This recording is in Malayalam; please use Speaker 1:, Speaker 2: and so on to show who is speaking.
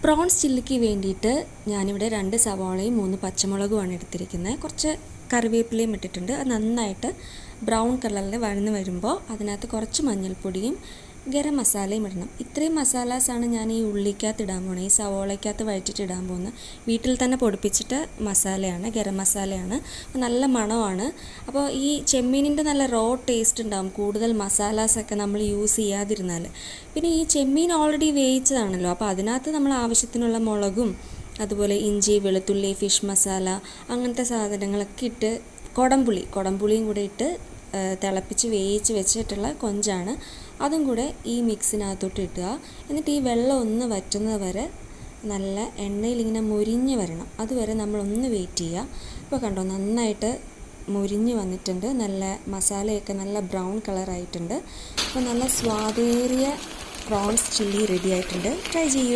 Speaker 1: പ്രോൺസ് ചില്ലിക്ക് വേണ്ടിയിട്ട് ഞാനിവിടെ 2 സവാളയും 3 പച്ചമുളകുമാണ് എടുത്തിരിക്കുന്നത്. കുറച്ച് കറിവേപ്പിലയും ഇട്ടിട്ടുണ്ട്. അത് നന്നായിട്ട് ബ്രൗൺ കളറിൽ വഴന്ന് വരുമ്പോൾ അതിനകത്ത് കുറച്ച് മഞ്ഞൾപ്പൊടിയും ഗരം മസാലയും ഇടണം. ഇത്രയും മസാലാസാണ് ഞാൻ ഈ ഉള്ളിക്കകത്ത് ഇടാൻ പോകുന്നത്, ഈ സവോളയ്ക്കകത്ത് വഴറ്റിയിട്ട് ഇടാൻ പോകുന്നത്. വീട്ടിൽ തന്നെ പൊടിപ്പിച്ചിട്ട് മസാലയാണ്, ഗരം മസാലയാണ്. നല്ല മണമാണ്. അപ്പോൾ ഈ ചെമ്മീനിൻ്റെ നല്ല റോ ടേസ്റ്റ് ഉണ്ടാകും കൂടുതൽ മസാലാസൊക്കെ നമ്മൾ യൂസ് ചെയ്യാതിരുന്നാൽ. പിന്നെ ഈ ചെമ്മീൻ ഓൾറെഡി വേവിച്ചതാണല്ലോ, അപ്പോൾ അതിനകത്ത് നമ്മൾ ആവശ്യത്തിനുള്ള മുളകും അതുപോലെ ഇഞ്ചി, വെളുത്തുള്ളി, ഫിഷ് മസാല അങ്ങനത്തെ സാധനങ്ങളൊക്കെ ഇട്ട് കുടംപുളിയും കൂടെ ഇട്ട് തിളപ്പിച്ച് വേവിച്ച് വെച്ചിട്ടുള്ള കൊഞ്ചാണ്. അതും കൂടെ ഈ മിക്സിനകത്തോട്ട് ഇട്ടുക. എന്നിട്ട് ഈ വെള്ളം ഒന്ന് വറ്റുന്നത് വരെ നല്ല എണ്ണയിലിങ്ങനെ മുരിഞ്ഞ് വരണം, അതുവരെ നമ്മളൊന്ന് വെയിറ്റ് ചെയ്യുക. ഇപ്പോൾ കണ്ടോ, നന്നായിട്ട് മുരിഞ്ഞ് വന്നിട്ടുണ്ട്. നല്ല മസാലയൊക്കെ നല്ല ബ്രൗൺ കളറായിട്ടുണ്ട്. അപ്പോൾ നല്ല സ്വാദേറിയ പ്രോൺസ് ചില്ലി റെഡി ആയിട്ടുണ്ട്. ട്രൈ ചെയ്യൂ.